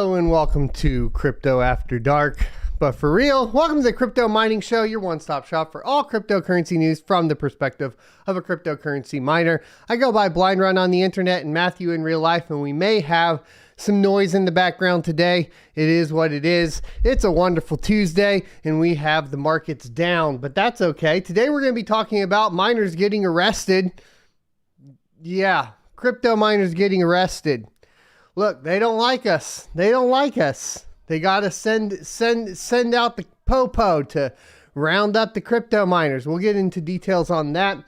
Hello and welcome to Crypto After Dark. But for real, welcome to the Crypto Mining Show, your one-stop shop for all cryptocurrency news from the perspective of a cryptocurrency miner. I go by Blind Run on the internet and Matthew in real life, and we may have some noise in the background today. It is what it is. It's a wonderful Tuesday, and we have the markets down, but that's okay. Today we're going to be talking about miners getting arrested. Yeah, crypto miners getting arrested. Look, they don't like us. They don't like us. They got to send out the popo to round up the crypto miners. We'll get into details on that.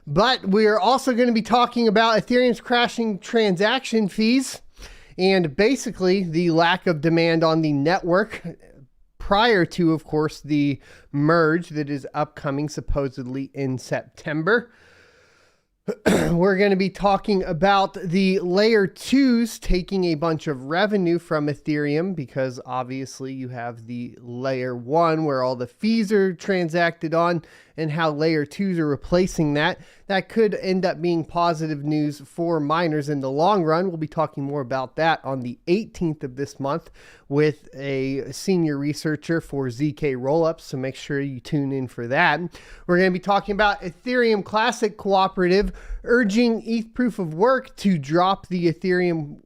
But we are also going to be talking about Ethereum's crashing transaction fees and basically the lack of demand on the network prior to, of course, the merge that is upcoming supposedly in September. We're going to be talking about the layer 2s taking a bunch of revenue from Ethereum because obviously you have the layer 1 where all the fees are transacted on and how layer 2s are replacing that. That could end up being positive news for miners in the long run. We'll be talking more about that on the 18th of this month with a senior researcher for ZK Rollups, so make sure you tune in for that. We're going to be talking about Ethereum Classic Cooperative urging ETH Proof of Work to drop the Ethereum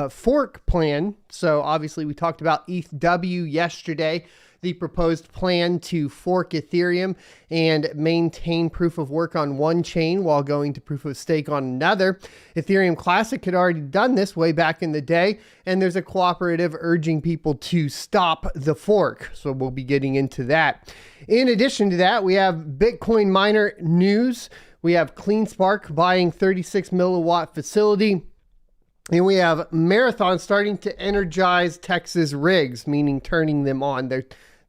fork plan. So obviously we talked about ETHW yesterday, the proposed plan to fork Ethereum and maintain proof of work on one chain while going to proof of stake on another. Ethereum Classic had already done this way back in the day, and there's a cooperative urging people to stop the fork. So we'll be getting into that. In addition to that, we have Bitcoin miner news. We have CleanSpark buying 36 milliwatt facility. And we have Marathon starting to energize Texas rigs, meaning turning them on.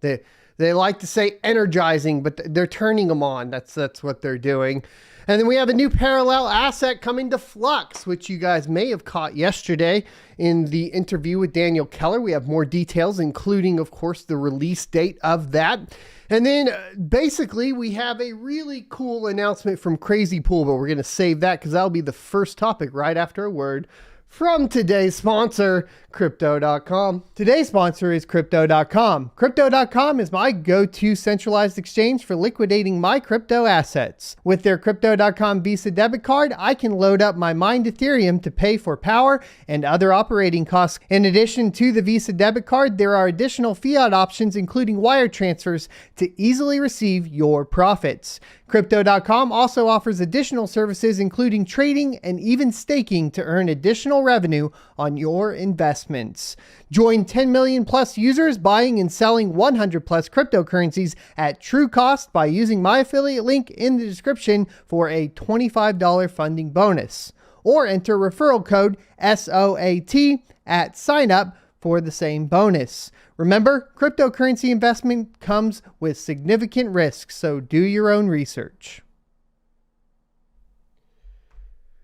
They like to say energizing, but they're turning them on. That's what they're doing. And then we have a new parallel asset coming to Flux, which you guys may have caught yesterday in the interview with Daniel Keller. We have more details, including, of course, the release date of that. And then basically we have a really cool announcement from Crazy Pool, but we're going to save that because that'll be the first topic right after a word from today's sponsor, Crypto.com. Today's sponsor is Crypto.com. Crypto.com is my go-to centralized exchange for liquidating my crypto assets. With their Crypto.com Visa debit card, I can load up my mined Ethereum to pay for power and other operating costs. In addition to the Visa debit card, there are additional fiat options, including wire transfers, to easily receive your profits. Crypto.com also offers additional services, including trading and even staking to earn additional revenue on your investments. Join 10 million plus users buying and selling 100 plus cryptocurrencies at true cost by using my affiliate link in the description for a $25 funding bonus. Or enter referral code SOAT at sign up for the same bonus. Remember, cryptocurrency investment comes with significant risks, so do your own research.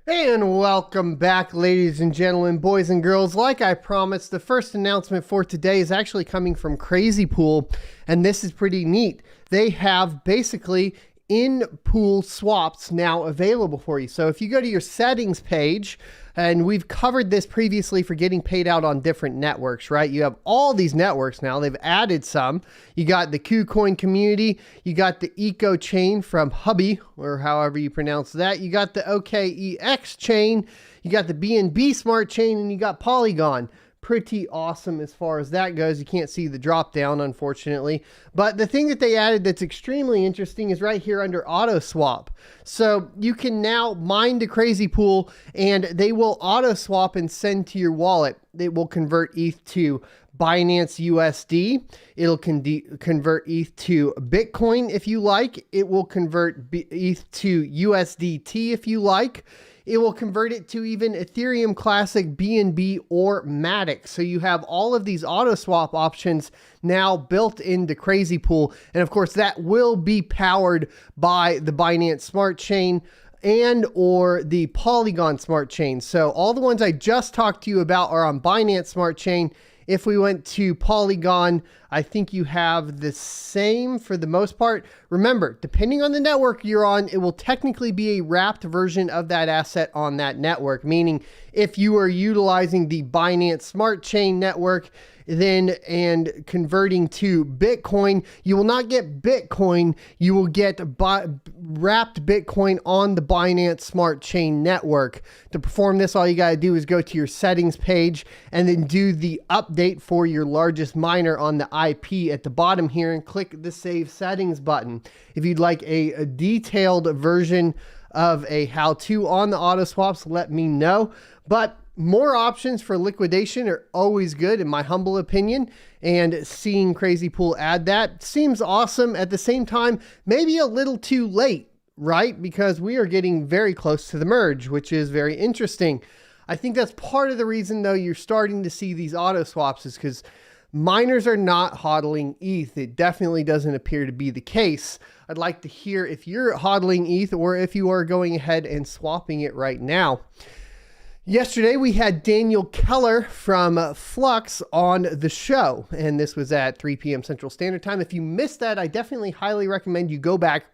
And welcome back, ladies and gentlemen, boys and girls. Like I promised, the first announcement for today is actually coming from Crazy Pool, and this is pretty neat. They have basically in-pool swaps now available for you. So if you go to your settings page, and we've covered this previously for getting paid out on different networks, right? You have all these networks now. They've added some. You got the KuCoin community. You got the Eco chain from Hubby, or however you pronounce that. You got the OKEX chain. You got the BNB Smart chain, and you got Polygon. Pretty awesome as far as that goes. You can't see the drop down, unfortunately. But the thing that they added that's extremely interesting is right here under auto swap. So you can now mine the Crazy Pool and they will auto swap and send to your wallet. It will convert ETH to Binance USD. It'll convert ETH to Bitcoin if you like. It will convert ETH to USDT if you like. It will convert it to even Ethereum Classic, BNB, or Matic. So you have all of these auto swap options now built into Crazy Pool. And of course, that will be powered by the Binance Smart Chain and or the Polygon Smart Chain. So all the ones I just talked to you about are on Binance Smart Chain If we went to Polygon, I think you have the same for the most part. Remember, depending on the network you're on, it will technically be a wrapped version of that asset on that network. Meaning if you are utilizing the Binance Smart Chain network, then and converting to Bitcoin, you will not get Bitcoin, you will get wrapped Bitcoin on the Binance Smart Chain network. To perform this, all you got to do is go to your settings page and then do the update for your largest miner on the IP at the bottom here and click the Save Settings button. If you'd like a detailed version of a how-to on the auto swaps, let me know. But more options for liquidation are always good in my humble opinion, and seeing Crazy Pool add that seems awesome. At the same time, maybe a little too late, right? Because we are getting very close to the merge, which is very interesting. I think that's part of the reason though you're starting to see these auto swaps is because miners are not hodling ETH. It definitely doesn't appear to be the case. I'd like to hear if you're hodling ETH or if you are going ahead and swapping it right now. Yesterday, we had Daniel Keller from Flux on the show, and this was at 3 p.m. Central Standard Time. If you missed that, I definitely highly recommend you go back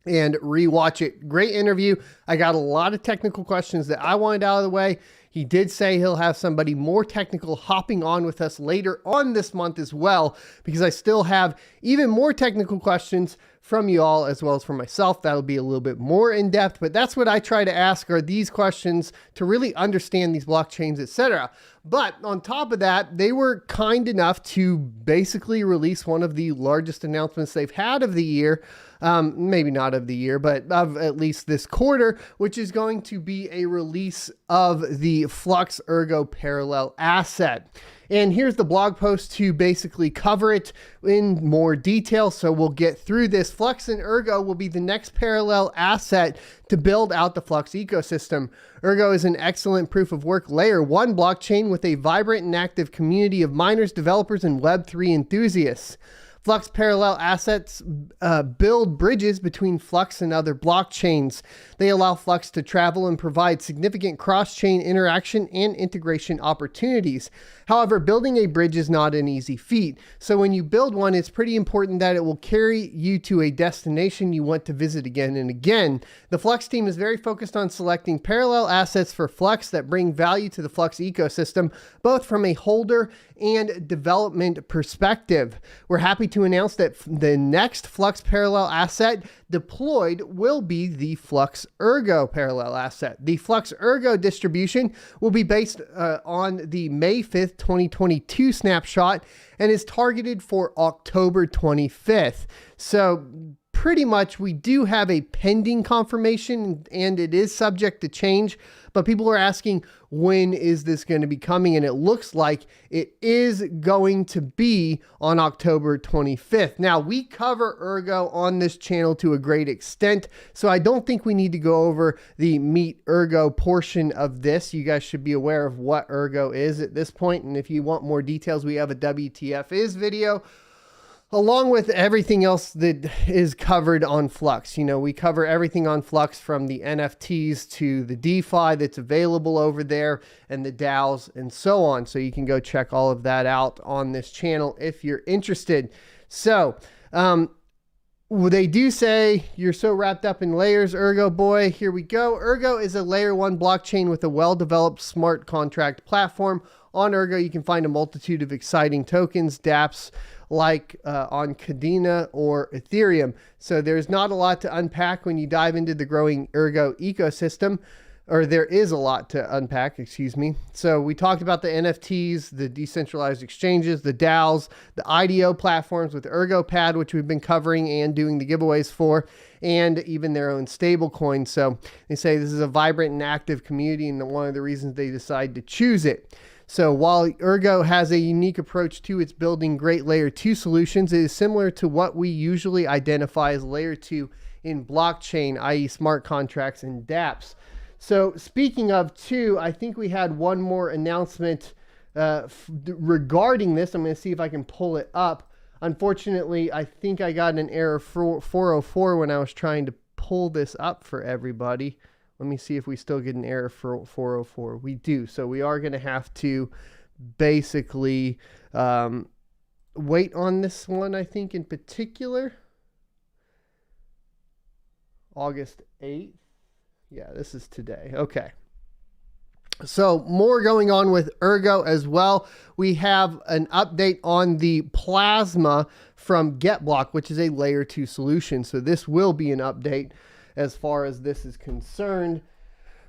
and rewatch it. Great interview. I got a lot of technical questions that I wanted out of the way. He did say he'll have somebody more technical hopping on with us later on this month as well, because I still have even more technical questions from you all as well as from myself. That'll be a little bit more in depth, but that's what I try to ask are these questions to really understand these blockchains, etc. But on top of that, they were kind enough to basically release one of the largest announcements they've had of the year. Maybe not of the year, but of at least this quarter, which is going to be a release of the Flux Ergo parallel asset. And here's the blog post to basically cover it in more detail. So we'll get through this. Flux and Ergo will be the next parallel asset to build out the Flux ecosystem. Ergo is an excellent proof of work layer 1 blockchain with a vibrant and active community of miners, developers, and Web3 enthusiasts. Flux parallel assets build bridges between Flux and other blockchains. They allow Flux to travel and provide significant cross-chain interaction and integration opportunities. However, building a bridge is not an easy feat. So when you build one, it's pretty important that it will carry you to a destination you want to visit again and again. The Flux team is very focused on selecting parallel assets for Flux that bring value to the Flux ecosystem, both from a holder and development perspective. We're happy to announce that the next Flux parallel asset deployed will be the Flux Ergo parallel asset. The Flux Ergo distribution will be based on the May 5th, 2022 snapshot and is targeted for October 25th. So pretty much we do have a pending confirmation and it is subject to change, but people are asking, when is this going to be coming? And it looks like it is going to be on October 25th. Now, we cover Ergo on this channel to a great extent, so I don't think we need to go over the Meet Ergo portion of this. You guys should be aware of what Ergo is at this point, and if you want more details, we have a WTF is video, along with everything else that is covered on Flux. You know, we cover everything on Flux from the NFTs to the DeFi that's available over there and the DAOs and so on. So you can go check all of that out on this channel if you're interested. So, they do say you're so wrapped up in layers, Ergo boy. Here we go. Ergo is a layer 1 blockchain with a well-developed smart contract platform. On Ergo, you can find a multitude of exciting tokens, dApps, like on Cardano or Ethereum. So there's not a lot to unpack when you dive into the growing Ergo ecosystem, or there is a lot to unpack, excuse me. So we talked about the NFTs, the decentralized exchanges, the DAOs, the IDO platforms with ErgoPad, which we've been covering and doing the giveaways for, and even their own stable coin. So they say this is a vibrant and active community, and one of the reasons they decide to choose it. So while Ergo has a unique approach to its building great layer 2 solutions, it is similar to what we usually identify as layer 2 in blockchain, i.e. smart contracts and dApps. So speaking of 2, I think we had one more announcement regarding this. I'm going to see if I can pull it up. Unfortunately, I think I got an error 404 when I was trying to pull this up for everybody. Let me see if we still get an error for 404. We do. So we are going to have to basically wait on this one, I think, in particular. August 8th. Yeah, this is today. Okay. So more going on with Ergo as well. We have an update on the Plasma from Getblock, which is a layer 2 solution. So this will be an update as far as this is concerned,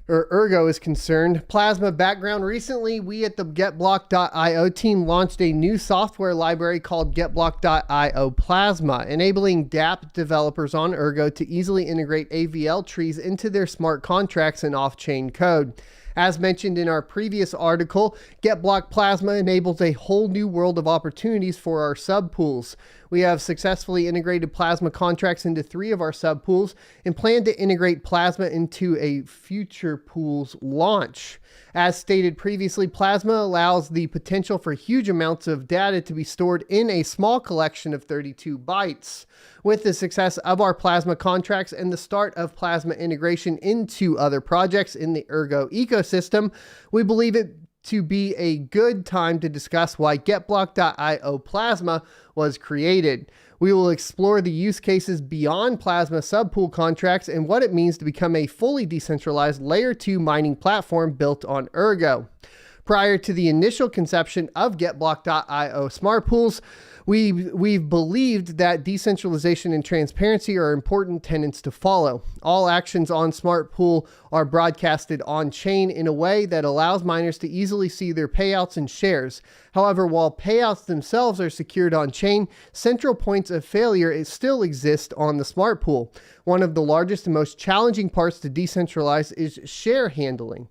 or Ergo is concerned. Plasma background. Recently, we at the Getblock.io team launched a new software library called Getblock.io Plasma, enabling dApp developers on Ergo to easily integrate AVL trees into their smart contracts and off-chain code. As mentioned in our previous article, Getblock Plasma enables a whole new world of opportunities for our subpools. We have successfully integrated Plasma contracts into 3 of our subpools and plan to integrate Plasma into a future pool's launch. As stated previously, Plasma allows the potential for huge amounts of data to be stored in a small collection of 32 bytes. With the success of our Plasma contracts and the start of Plasma integration into other projects in the Ergo ecosystem, we believe it to be a good time to discuss why Getblock.io Plasma was created. We will explore the use cases beyond Plasma subpool contracts and what it means to become a fully decentralized layer 2 mining platform built on Ergo. Prior to the initial conception of Getblock.io smart pools, we've believed that decentralization and transparency are important tenets to follow. All actions on smart pool are broadcasted on chain in a way that allows miners to easily see their payouts and shares. However, while payouts themselves are secured on chain, central points of failure still exist on the smart pool. One of the largest and most challenging parts to decentralize is share handling.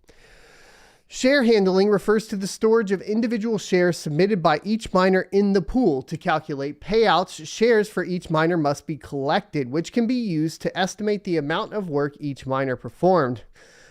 Share handling refers to the storage of individual shares submitted by each miner in the pool. To calculate payouts, shares for each miner must be collected, which can be used to estimate the amount of work each miner performed.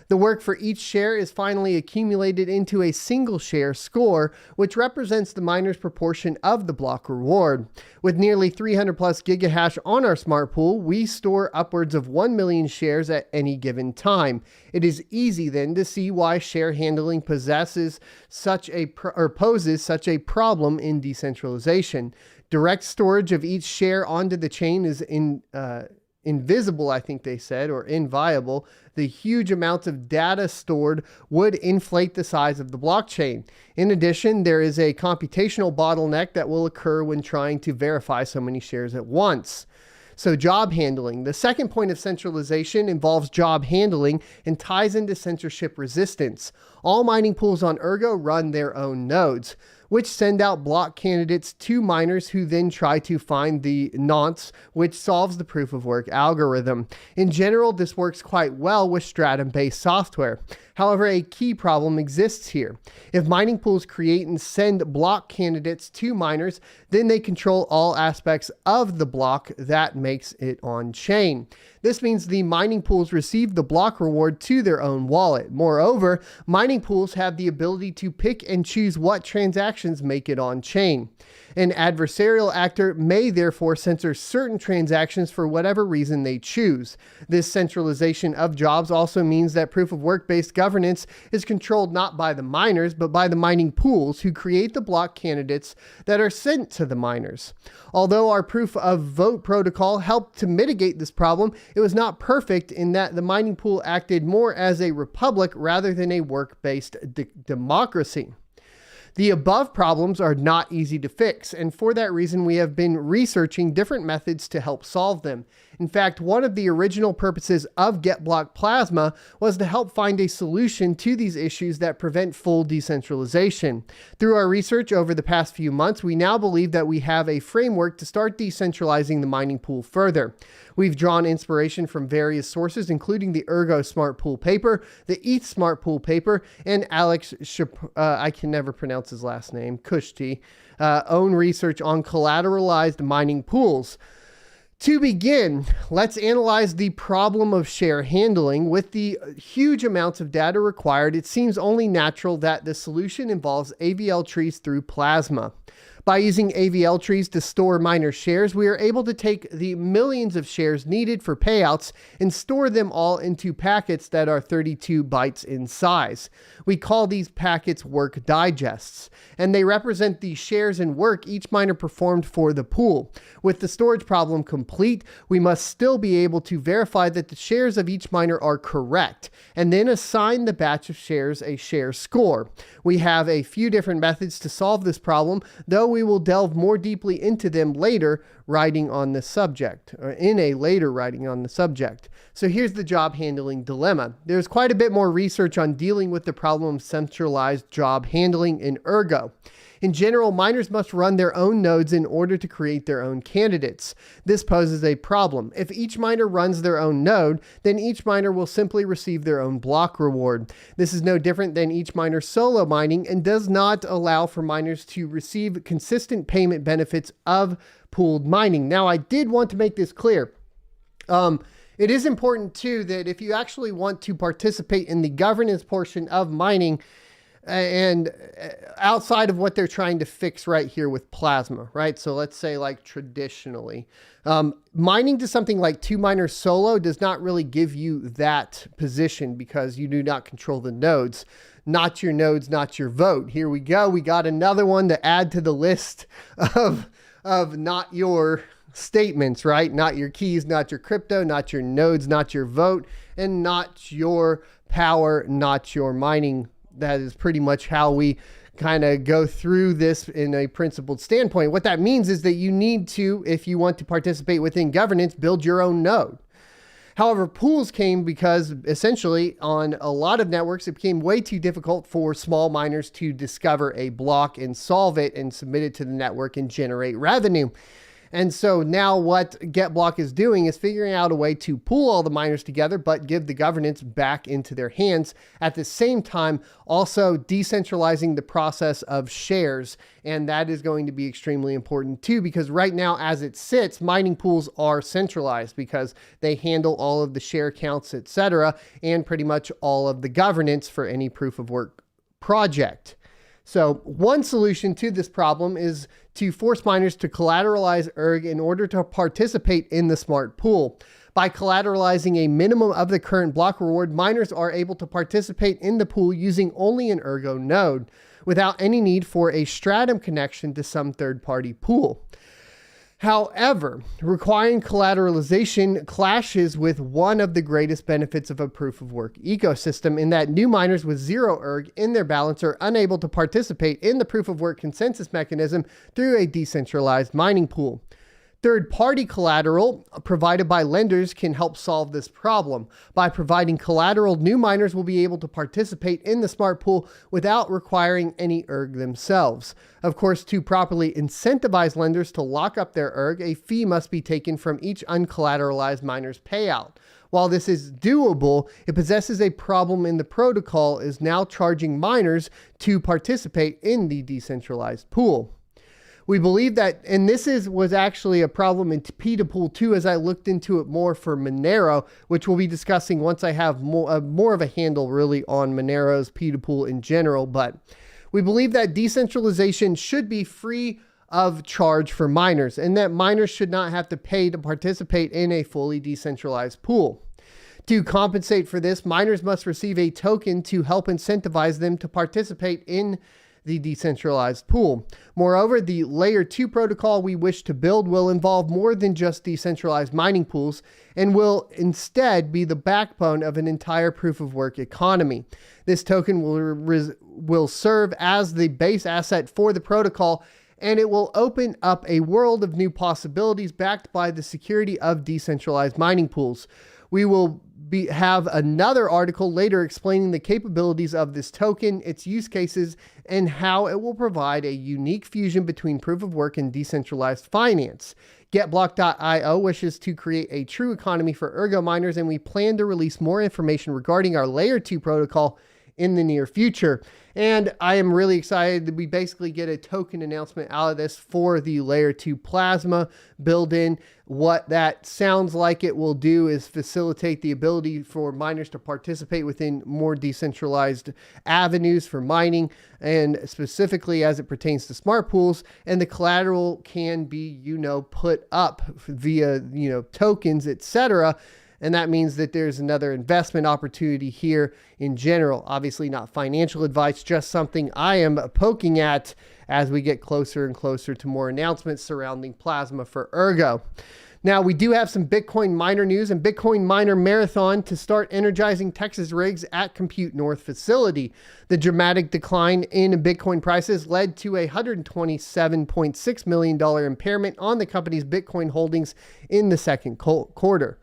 The work for each share is finally accumulated into a single share score, which represents the miner's proportion of the block reward. With nearly 300 plus gigahash on our smart pool, we store upwards of 1 million shares at any given time. It is easy then to see why share handling poses such a problem in decentralization. Direct storage of each share onto the chain is invisible, I think they said, or inviable. The huge amounts of data stored would inflate the size of the blockchain. In addition, there is a computational bottleneck that will occur when trying to verify so many shares at once. So job handling. The second point of centralization involves job handling and ties into censorship resistance. All mining pools on Ergo run their own nodes, which send out block candidates to miners who then try to find the nonce, which solves the proof of work algorithm. In general, this works quite well with Stratum-based software. However, a key problem exists here. If mining pools create and send block candidates to miners, then they control all aspects of the block that makes it on chain. This means the mining pools receive the block reward to their own wallet. Moreover, mining pools have the ability to pick and choose what transactions make it on chain. An adversarial actor may therefore censor certain transactions for whatever reason they choose. This centralization of jobs also means that proof of work-based governance is controlled not by the miners, but by the mining pools who create the block candidates that are sent to the miners. Although our proof of vote protocol helped to mitigate this problem, it was not perfect in that the mining pool acted more as a republic rather than a work-based democracy. The above problems are not easy to fix, and for that reason we have been researching different methods to help solve them. In fact, one of the original purposes of Getblock Plasma was to help find a solution to these issues that prevent full decentralization. Through our research over the past few months, we now believe that we have a framework to start decentralizing the mining pool further. We've drawn inspiration from various sources, including the Ergo Smart Pool paper, the ETH Smart Pool paper, and Alex, I can never pronounce his last name, Kushti, own research on collateralized mining pools. To begin, let's analyze the problem of share handling. With the huge amounts of data required, it seems only natural that the solution involves AVL trees through Plasma. By using AVL trees to store miner shares, we are able to take the millions of shares needed for payouts and store them all into packets that are 32 bytes in size. We call these packets work digests, and they represent the shares and work each miner performed for the pool. With the storage problem complete, we must still be able to verify that the shares of each miner are correct, and then assign the batch of shares a share score. We have a few different methods to solve this problem, though we will delve more deeply into them later writing on the subject, or in a later writing on the subject. So here's the job handling dilemma. There's quite a bit more research on dealing with the problem of centralized job handling in Ergo. In general, miners must run their own nodes in order to create their own candidates. This poses a problem. If each miner runs their own node, then each miner will simply receive their own block reward. This is no different than each miner solo mining and does not allow for miners to receive consistent payment benefits of pooled mining. Now, I did want to make this clear. It is important too that if you actually want to participate in the governance portion of mining, and outside of what they're trying to fix right here with plasma, right? So let's say like traditionally, mining to something like 2 miner solo does not really give you that position because you do not control the nodes. Not your nodes, not your vote. Here we go. We got another one to add to the list of not your statements, right? Not your keys, not your crypto, not your nodes, not your vote, and not your power, not your mining. That is pretty much how we kind of go through this in a principled standpoint. What that means is that you need to, if you want to participate within governance, build your own node. However, pools came because essentially on a lot of networks, it became way too difficult for small miners to discover a block and solve it and submit it to the network and generate revenue. And so now what Getblock is doing is figuring out a way to pool all the miners together, but give the governance back into their hands. At the same time, also decentralizing the process of shares. And that is going to be extremely important too, because right now, as it sits, mining pools are centralized because they handle all of the share counts, etc., and pretty much all of the governance for any proof of work project. So one solution to this problem is to force miners to collateralize ERG in order to participate in the smart pool. By collateralizing a minimum of the current block reward, miners are able to participate in the pool using only an Ergo node, without any need for a stratum connection to some third-party pool. However, requiring collateralization clashes with one of the greatest benefits of a proof of work ecosystem, in that new miners with 0 ERG in their balance are unable to participate in the proof of work consensus mechanism through a decentralized mining pool. Third-party collateral provided by lenders can help solve this problem. By providing collateral, new miners will be able to participate in the smart pool without requiring any ERG themselves. Of course, to properly incentivize lenders to lock up their ERG, a fee must be taken from each uncollateralized miner's payout. While this is doable, it possesses a problem in the protocol is now charging miners to participate in the decentralized pool. We believe that, and this was actually a problem in P2Pool too, as I looked into it more for Monero, which we'll be discussing once I have more of a handle really on Monero's P2Pool in general. But we believe that decentralization should be free of charge for miners, and that miners should not have to pay to participate in a fully decentralized pool. To compensate for this, miners must receive a token to help incentivize them to participate in the decentralized pool. Moreover, the layer 2 protocol we wish to build will involve more than just decentralized mining pools and will instead be the backbone of an entire proof of work economy. This token will serve as the base asset for the protocol, and it will open up a world of new possibilities backed by the security of decentralized mining pools. We will have another article later explaining the capabilities of this token, its use cases, and how it will provide a unique fusion between proof of work and decentralized finance. Getblock.io wishes to create a true economy for Ergo miners, and we plan to release more information regarding our layer 2 protocol in the near future. And I am really excited that we basically get a token announcement out of this for the layer 2 plasma build in. What that sounds like it will do is facilitate the ability for miners to participate within more decentralized avenues for mining, and specifically as it pertains to smart pools, and the collateral can be, put up via, tokens, etc. And that means that there's another investment opportunity here in general. Obviously not financial advice, just something I am poking at as we get closer and closer to more announcements surrounding plasma for Ergo. Now, we do have some Bitcoin miner news and Bitcoin miner marathon to start energizing Texas rigs at Compute North facility. The dramatic decline in Bitcoin prices led to a $127.6 million impairment on the company's Bitcoin holdings in the second quarter.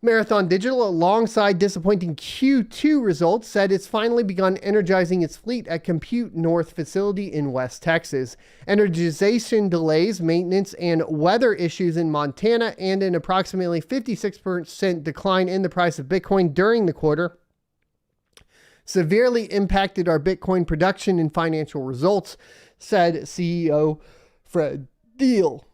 Marathon Digital, alongside disappointing Q2 results, said it's finally begun energizing its fleet at Compute North facility in West Texas. Energization delays, maintenance, and weather issues in Montana, and an approximately 56% decline in the price of Bitcoin during the quarter severely impacted our Bitcoin production and financial results, said CEO Fred Thiel.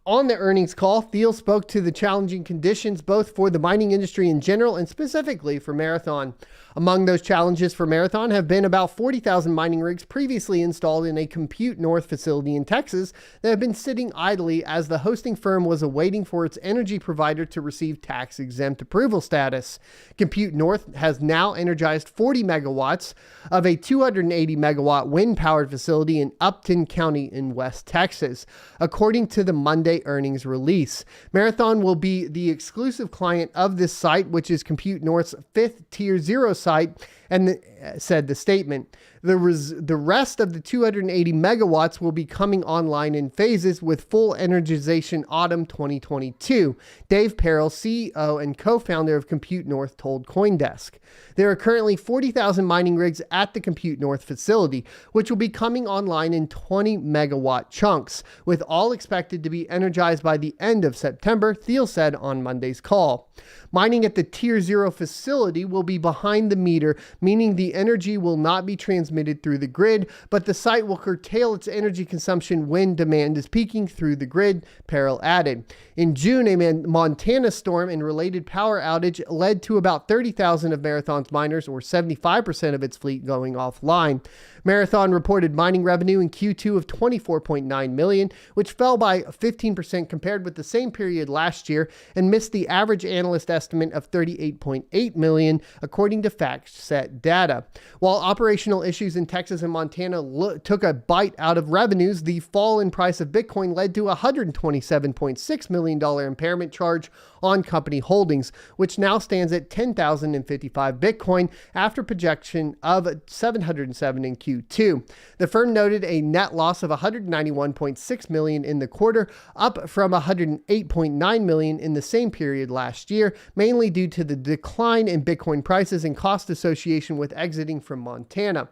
On the earnings call, Thiel spoke to the challenging conditions both for the mining industry in general and specifically for Marathon. Among those challenges for Marathon have been about 40,000 mining rigs previously installed in a Compute North facility in Texas that have been sitting idly as the hosting firm was awaiting for its energy provider to receive tax-exempt approval status. Compute North has now energized 40 megawatts of a 280 megawatt wind-powered facility in Upton County in West Texas, according to the Monday earnings release. Marathon will be the exclusive client of this site, which is Compute North's 5th Tier 0 site, and said the statement. The rest of the 280 megawatts will be coming online in phases with full energization autumn 2022, Dave Perrell, CEO and co-founder of Compute North, told CoinDesk. There are currently 40,000 mining rigs at the Compute North facility, which will be coming online in 20 megawatt chunks, with all expected to be energized by the end of September, Thiel said on Monday's call. Mining at the Tier 0 facility will be behind the meter, meaning the energy will not be transmitted through the grid, but the site will curtail its energy consumption when demand is peaking through the grid, Perrell added. In June, a Montana storm and related power outage led to about 30,000 of Marathon's miners, or 75% of its fleet, going offline. Marathon reported mining revenue in Q2 of $24.9 million, which fell by 15% compared with the same period last year and missed the average analyst estimate of $38.8 million, according to FactSet data. While operational issues in Texas and Montana took a bite out of revenues, the fall in price of Bitcoin led to a $127.6 million impairment charge on company holdings, which now stands at 10,055 Bitcoin after projection of 707 in Q2. The firm noted a net loss of $191.6 million in the quarter, up from $108.9 million in the same period last year, mainly due to the decline in Bitcoin prices and cost association with exiting from Montana.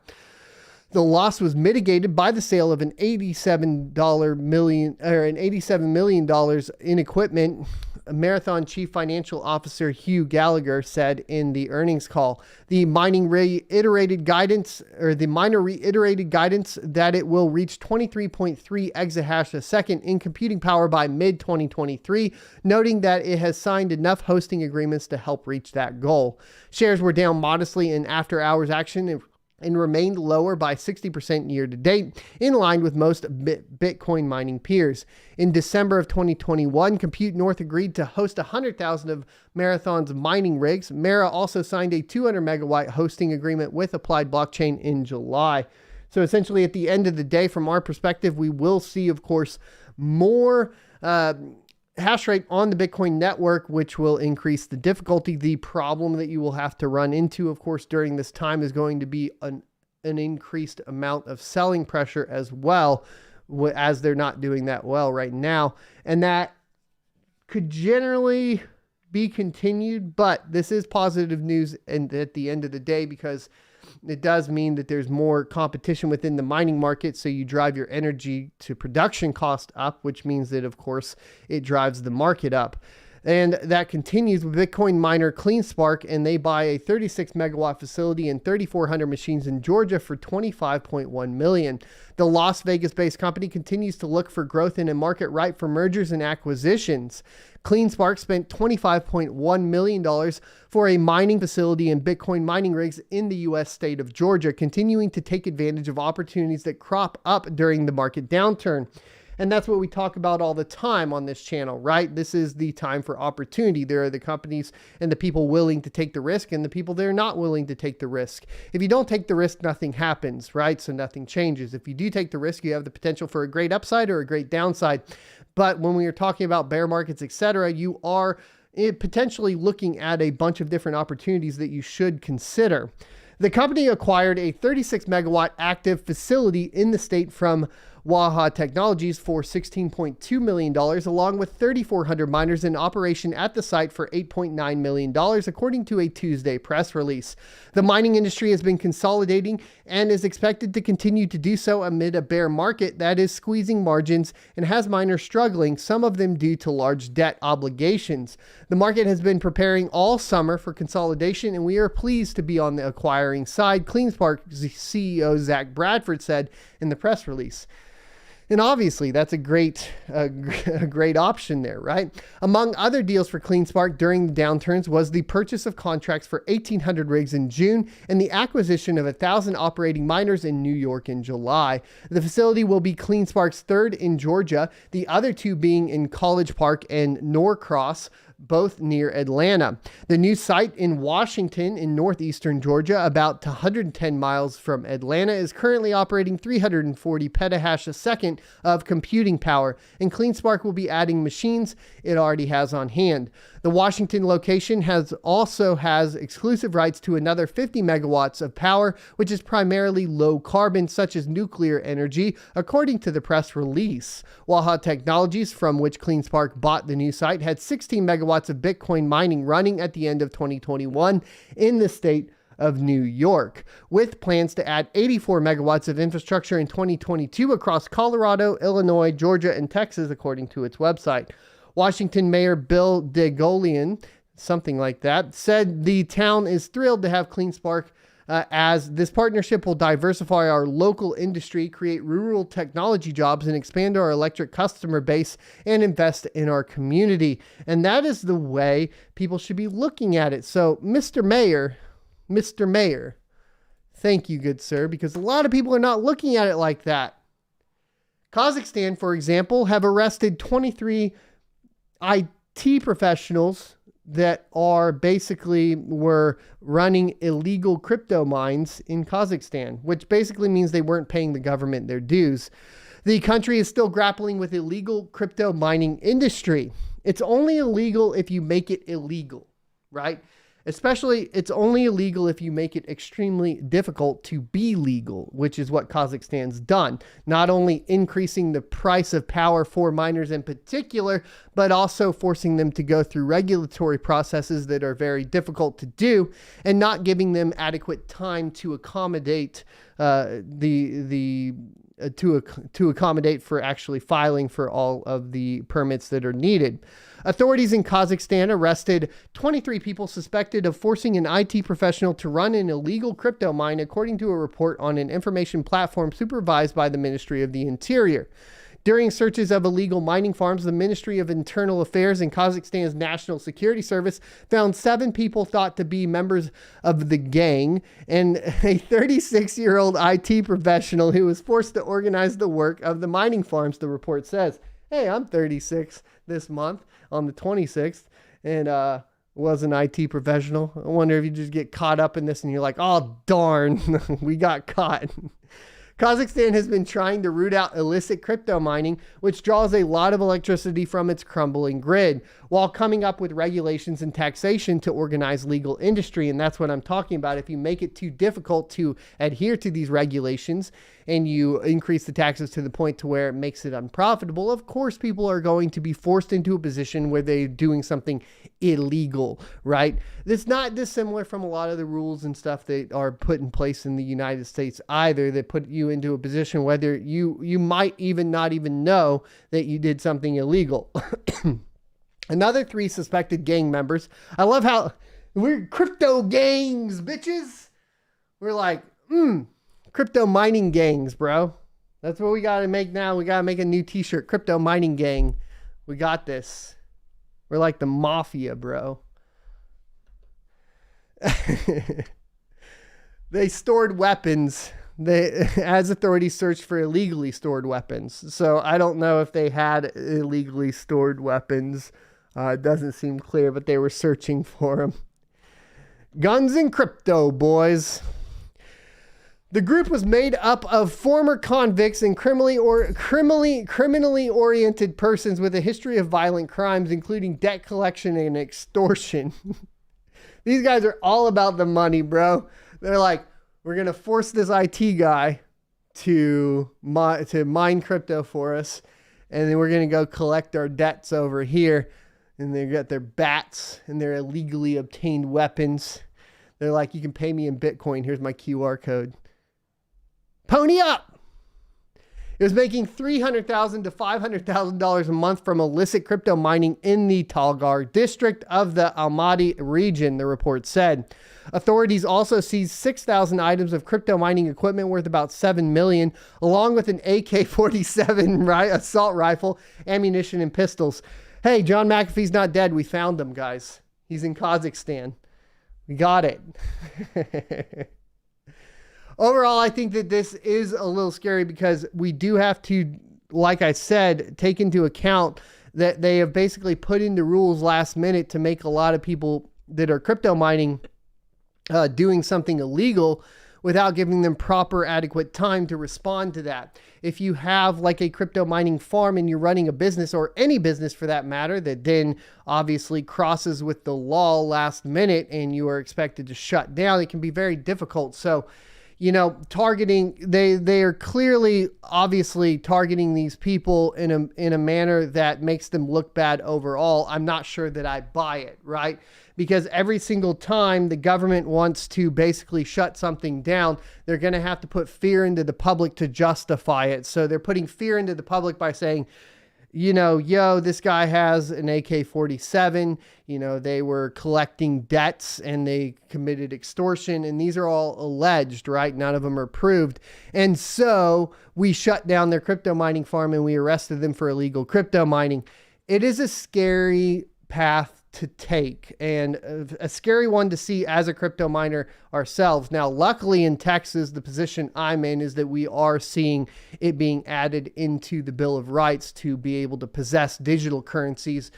The loss was mitigated by the sale of an $87 million in equipment, Marathon Chief Financial Officer Hugh Gallagher said in the earnings call. The miner reiterated guidance that it will reach 23.3 exahash a second in computing power by mid-2023, noting that it has signed enough hosting agreements to help reach that goal. Shares were down modestly in after-hours action and remained lower by 60% year to date, in line with most Bitcoin mining peers. In December of 2021, Compute North agreed to host 100,000 of Marathon's mining rigs. Mara also signed a 200 megawatt hosting agreement with Applied Blockchain in July. So essentially, at the end of the day, from our perspective, we will see, of course, more hash rate on the Bitcoin network, which will increase the difficulty. The problem that you will have to run into, of course, during this time is going to be an increased amount of selling pressure as well, as they're not doing that well right now. And that could generally be continued, but this is positive news and at the end of the day, because it does mean that there's more competition within the mining market. So you drive your energy to production cost up, which means that, of course, it drives the market up. And that continues with Bitcoin miner CleanSpark, and they buy a 36 megawatt facility and 3,400 machines in Georgia for $25.1 million. The Las Vegas-based company continues to look for growth in a market ripe for mergers and acquisitions. CleanSpark spent $25.1 million for a mining facility and Bitcoin mining rigs in the U.S. state of Georgia, continuing to take advantage of opportunities that crop up during the market downturn. And that's what we talk about all the time on this channel, right? This is the time for opportunity. There are the companies and the people willing to take the risk and the people that are not willing to take the risk. If you don't take the risk, nothing happens, right? So nothing changes. If you do take the risk, you have the potential for a great upside or a great downside. But when we are talking about bear markets, etc., you are potentially looking at a bunch of different opportunities that you should consider. The company acquired a 36 megawatt active facility in the state from Waha Technologies for $16.2 million, along with 3,400 miners in operation at the site for $8.9 million, according to a Tuesday press release. The mining industry has been consolidating and is expected to continue to do so amid a bear market that is squeezing margins and has miners struggling, some of them due to large debt obligations. The market has been preparing all summer for consolidation, and we are pleased to be on the acquiring side, CleanSpark CEO Zach Bradford said in the press release. And obviously, that's a great option there, right? Among other deals for CleanSpark during the downturns was the purchase of contracts for 1,800 rigs in June and the acquisition of 1,000 operating miners in New York in July. The facility will be CleanSpark's third in Georgia, the other two being in College Park and Norcross, both near Atlanta. The new site in Washington in northeastern Georgia, about 110 miles from Atlanta, is currently operating 340 petahash a second of computing power, and CleanSpark will be adding machines it already has on hand. The Washington location also has exclusive rights to another 50 megawatts of power, which is primarily low carbon, such as nuclear energy, according to the press release. Waha Technologies, from which CleanSpark bought the new site, had 16 megawatts of Bitcoin mining running at the end of 2021 in the state of New York, with plans to add 84 megawatts of infrastructure in 2022 across Colorado, Illinois, Georgia, and Texas, according to its website. Washington Mayor Bill DeGolian, something like that, said the town is thrilled to have CleanSpark as this partnership will diversify our local industry, create rural technology jobs, and expand our electric customer base and invest in our community. And that is the way people should be looking at it. So, Mr. Mayor, thank you, good sir, because a lot of people are not looking at it like that. Kazakhstan, for example, have arrested 23 IT professionals that were running illegal crypto mines in Kazakhstan, which basically means they weren't paying the government their dues. The country is still grappling with illegal crypto mining industry. It's only illegal if you make it illegal, right? Especially, it's only illegal if you make it extremely difficult to be legal, which is what Kazakhstan's done. Not only increasing the price of power for miners in particular, but also forcing them to go through regulatory processes that are very difficult to do and not giving them adequate time to accommodate to accommodate for actually filing for all of the permits that are needed. Authorities in Kazakhstan arrested 23 people suspected of forcing an IT professional to run an illegal crypto mine, according to a report on an information platform supervised by the Ministry of the Interior. During searches of illegal mining farms, the Ministry of Internal Affairs and Kazakhstan's National Security Service found 7 people thought to be members of the gang and a 36-year-old IT professional who was forced to organize the work of the mining farms, the report says. Hey, I'm 36 this month on the 26th and was an IT professional. I wonder if you just get caught up in this and you're like, oh, darn, we got caught. Kazakhstan has been trying to root out illicit crypto mining, which draws a lot of electricity from its crumbling grid, while coming up with regulations and taxation to organize legal industry. And that's what I'm talking about. If you make it too difficult to adhere to these regulations and you increase the taxes to the point to where it makes it unprofitable, of course, people are going to be forced into a position where they're doing something illegal, right? It's not dissimilar from a lot of the rules and stuff that are put in place in the United States either, that put you into a position whether you might even not even know that you did something illegal. Another 3 suspected gang members. I love how we're crypto gangs, bitches. We're like, crypto mining gangs, bro. That's what we got to make now. We got to make a new t-shirt, crypto mining gang. We got this. We're like the mafia, bro. They stored weapons. As authorities searched for illegally stored weapons. So I don't know if they had illegally stored weapons. It doesn't seem clear, but they were searching for them. Guns and crypto, boys. The group was made up of former convicts and criminally oriented persons with a history of violent crimes, including debt collection and extortion. These guys are all about the money, bro. They're like, we're going to force this IT guy to mine crypto for us, and then we're going to go collect our debts over here. And they got their bats and their illegally obtained weapons. They're like, you can pay me in Bitcoin. Here's my QR code. Pony up! It was making $300,000 to $500,000 a month from illicit crypto mining in the Talgar district of the Almaty region, the report said. Authorities also seized 6,000 items of crypto mining equipment worth about $7 million, along with an AK-47 assault rifle, ammunition, and pistols. Hey, John McAfee's not dead. We found him, guys. He's in Kazakhstan. We got it. Overall, I think that this is a little scary because we do have to, like I said, take into account that they have basically put into rules last minute to make a lot of people that are crypto mining doing something illegal without giving them proper adequate time to respond to that. If you have like a crypto mining farm and you're running a business, or any business for that matter, that then obviously crosses with the law last minute and you are expected to shut down, it can be very difficult. So, you know, targeting, they are clearly, obviously targeting these people in a manner that makes them look bad overall. I'm not sure that I buy it, right? Because every single time the government wants to basically shut something down, they're going to have to put fear into the public to justify it. So they're putting fear into the public by saying, you know, yo, this guy has an AK-47, you know, they were collecting debts and they committed extortion, and these are all alleged, right? None of them are proved. And so we shut down their crypto mining farm and we arrested them for illegal crypto mining. It is a scary path to take, and a scary one to see as a crypto miner ourselves. Now, luckily in Texas, the position I'm in is that we are seeing it being added into the Bill of Rights to be able to possess digital currencies.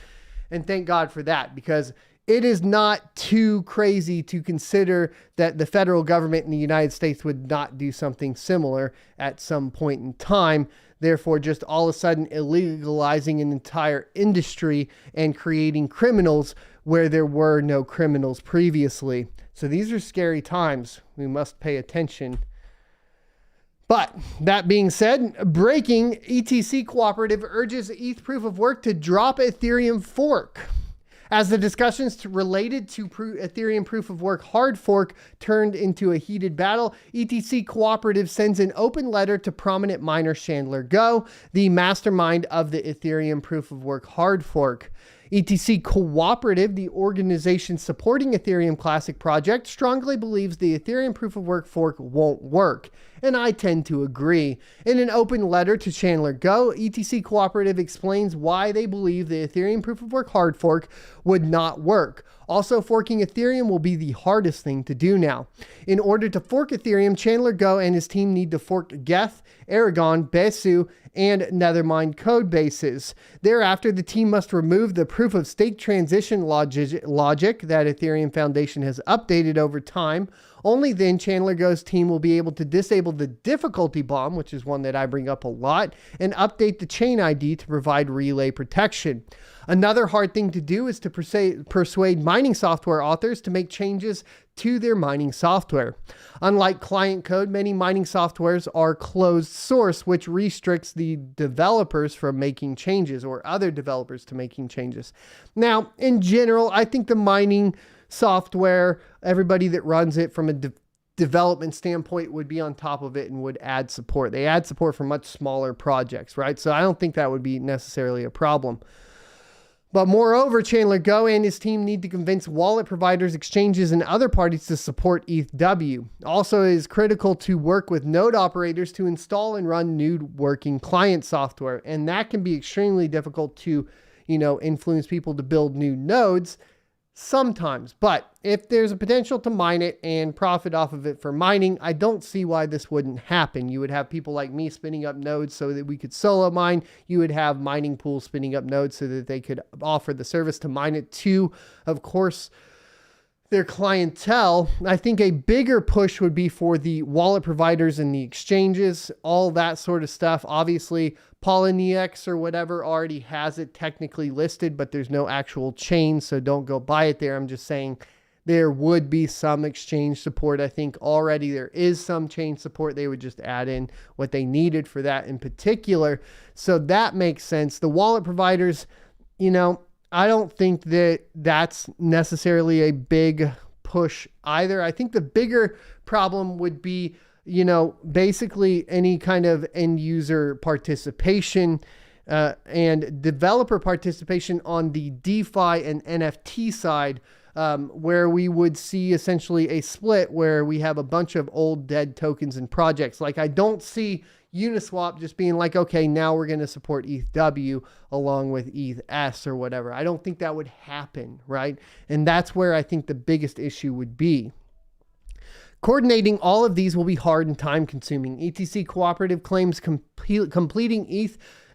And thank God for that, because it is not too crazy to consider that the federal government in the United States would not do something similar at some point in time. Therefore, just all of a sudden illegalizing an entire industry and creating criminals where there were no criminals previously. So these are scary times. We must pay attention. But that being said, breaking, ETC Cooperative urges ETH Proof of Work to drop Ethereum fork. As the discussions related to Ethereum Proof of Work hard fork turned into a heated battle, ETC Cooperative sends an open letter to prominent miner Chandler Go, the mastermind of the Ethereum Proof of Work hard fork. ETC Cooperative, the organization supporting Ethereum Classic project, strongly believes the Ethereum Proof of Work fork won't work, and I tend to agree. In an open letter to Chandler Go, ETC Cooperative explains why they believe the Ethereum Proof of Work hard fork would not work. Also, forking Ethereum will be the hardest thing to do now. In order to fork Ethereum, Chandler Go and his team need to fork Geth, Aragon, Besu, and Nethermind code bases. Thereafter, the team must remove the proof of stake transition logic that Ethereum Foundation has updated over time. Only then Chandler Go's team will be able to disable the difficulty bomb, which is one that I bring up a lot, and update the chain ID to provide relay protection. Another hard thing to do is to persuade mining software authors to make changes to their mining software. Unlike client code, many mining softwares are closed source, which restricts the developers from making changes, or other developers to making changes. Now, in general, I think the mining software, everybody that runs it from a development standpoint would be on top of it and would add support. They add support for much smaller projects, right? So I don't think that would be necessarily a problem. But moreover, Chandler Go and his team need to convince wallet providers, exchanges, and other parties to support ETHW. Also, it is critical to work with node operators to install and run new working client software. And that can be extremely difficult to, influence people to build new nodes sometimes. But if there's a potential to mine it and profit off of it for mining, I don't see why this wouldn't happen. You would have people like me spinning up nodes so that we could solo mine. You would have mining pools spinning up nodes so that they could offer the service to mine it to, of course, their clientele. I think a bigger push would be for the wallet providers and the exchanges, all that sort of stuff. Obviously, Poloniex or whatever already has it technically listed, but there's no actual chain, so don't go buy it there. I'm just saying there would be some exchange support. I think already there is some chain support. They would just add in what they needed for that in particular. So that makes sense. The wallet providers, I don't think that that's necessarily a big push either. I think the bigger problem would be, basically any kind of end user participation and developer participation on the DeFi and NFT side, where we would see essentially a split where we have a bunch of old dead tokens and projects. Like, I don't see Uniswap just being like, okay, now we're going to support ETHW along with ETHS or whatever. I don't think that would happen, right? And that's where I think the biggest issue would be. Coordinating all of these will be hard and time consuming. ETC Cooperative claims completing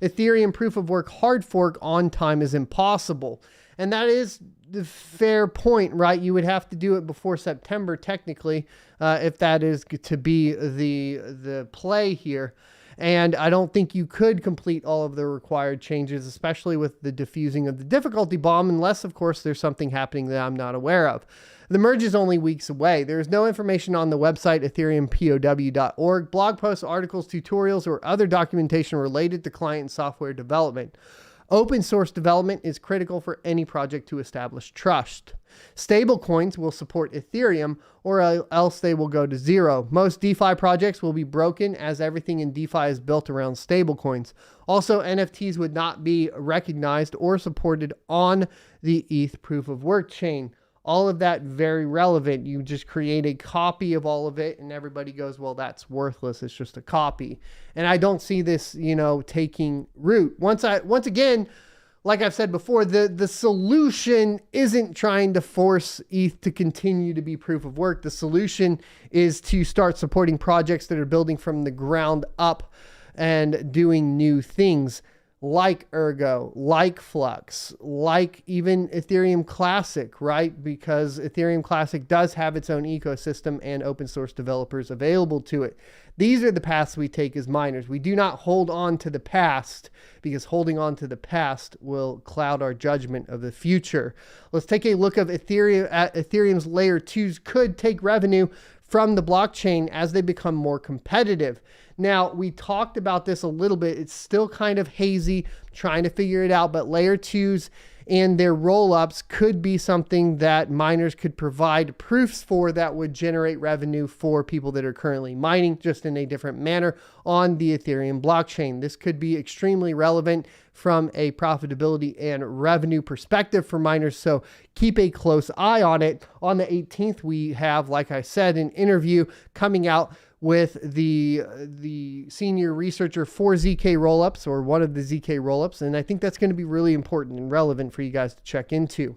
Ethereum proof of work hard fork on time is impossible. And that is the fair point, right? You would have to do it before September, technically, if that is to be the play here. And I don't think you could complete all of the required changes, especially with the diffusing of the difficulty bomb, unless, of course, there's something happening that I'm not aware of. The merge is only weeks away. There is no information on the website, ethereumpow.org, blog posts, articles, tutorials, or other documentation related to client and software development. Open source development is critical for any project to establish trust. Stablecoins will support Ethereum, or else they will go to zero. Most DeFi projects will be broken, as everything in DeFi is built around stablecoins. Also, NFTs would not be recognized or supported on the ETH proof of work chain. All of that very relevant. You just create a copy of all of it and everybody goes, well, that's worthless. It's just a copy. And I don't see this, taking root. Once again, like I've said before, the solution isn't trying to force ETH to continue to be proof of work. The solution is to start supporting projects that are building from the ground up and doing new things, like Ergo, like Flux, like even Ethereum Classic, right? Because Ethereum Classic does have its own ecosystem and open source developers available to it. These are the paths we take as miners. We do not hold on to the past, because holding on to the past will cloud our judgment of the future. Let's take a look at Ethereum's layer 2s could take revenue from the blockchain as they become more competitive. Now, we talked about this a little bit. It's still kind of hazy, trying to figure it out, but layer 2s and their roll-ups could be something that miners could provide proofs for that would generate revenue for people that are currently mining, just in a different manner on the Ethereum blockchain. This could be extremely relevant from a profitability and revenue perspective for miners, so keep a close eye on it. On the 18th, we have, like I said, an interview coming out with the senior researcher for ZK rollups, or one of the ZK rollups, and I think that's going to be really important and relevant for you guys to check into.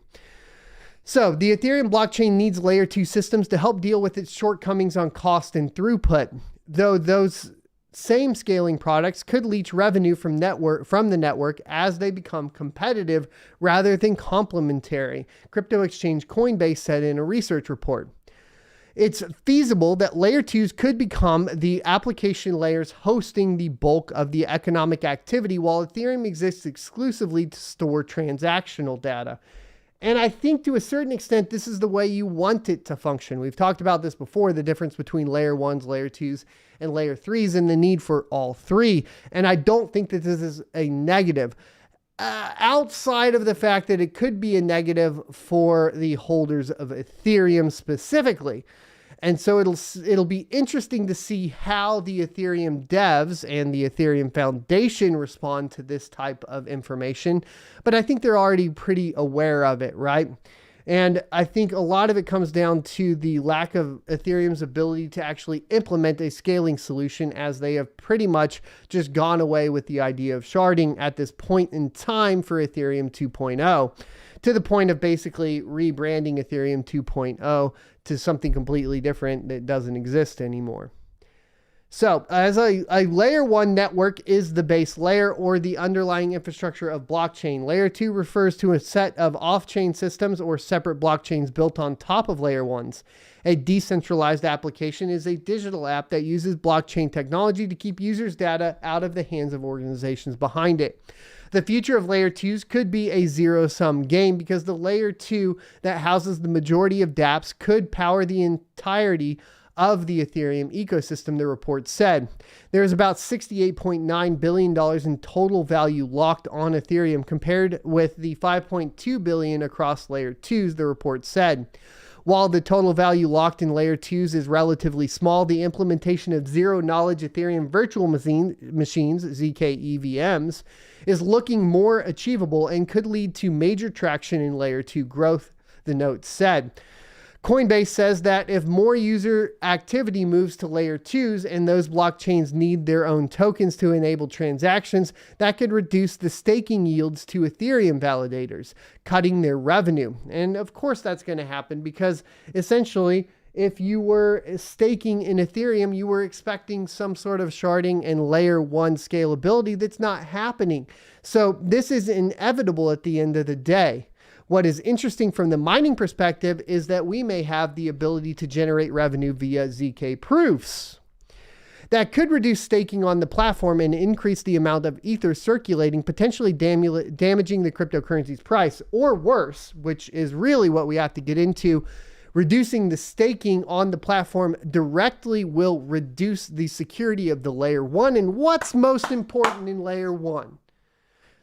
So the Ethereum blockchain needs layer 2 systems to help deal with its shortcomings on cost and throughput, though those same scaling products could leech revenue from the network as they become competitive rather than complementary, crypto exchange Coinbase said in a research report. It's feasible that layer 2s could become the application layers hosting the bulk of the economic activity, while Ethereum exists exclusively to store transactional data. And I think to a certain extent, this is the way you want it to function. We've talked about this before, the difference between layer 1s, layer 2s, and layer 3s, and the need for all three. And I don't think that this is a negative. Outside of the fact that it could be a negative for the holders of Ethereum specifically. And so it'll be interesting to see how the Ethereum devs and the Ethereum Foundation respond to this type of information. But I think they're already pretty aware of it, right? And I think a lot of it comes down to the lack of Ethereum's ability to actually implement a scaling solution, as they have pretty much just gone away with the idea of sharding at this point in time for Ethereum 2.0, to the point of basically rebranding Ethereum 2.0 to something completely different that doesn't exist anymore. So as a layer 1 network is the base layer, or the underlying infrastructure of blockchain. Layer 2 refers to a set of off-chain systems or separate blockchains built on top of layer 1s. A decentralized application is a digital app that uses blockchain technology to keep users' data out of the hands of organizations behind it. The future of layer 2s could be a zero-sum game, because the layer 2 that houses the majority of dApps could power the entirety of the Ethereum ecosystem, the report said. There is about $68.9 billion in total value locked on Ethereum, compared with the $5.2 billion across layer 2s, the report said. While the total value locked in layer 2s is relatively small, the implementation of zero-knowledge Ethereum virtual machines, ZK EVMs, is looking more achievable and could lead to major traction in layer 2 growth, the note said. Coinbase says that if more user activity moves to layer 2s and those blockchains need their own tokens to enable transactions, that could reduce the staking yields to Ethereum validators, cutting their revenue. And of course that's going to happen, because essentially if you were staking in Ethereum, you were expecting some sort of sharding and layer 1 scalability that's not happening. So this is inevitable at the end of the day. What is interesting from the mining perspective is that we may have the ability to generate revenue via ZK proofs. That could reduce staking on the platform and increase the amount of Ether circulating, potentially damaging the cryptocurrency's price. Or worse, which is really what we have to get into, reducing the staking on the platform directly will reduce the security of the layer 1. And what's most important in layer 1?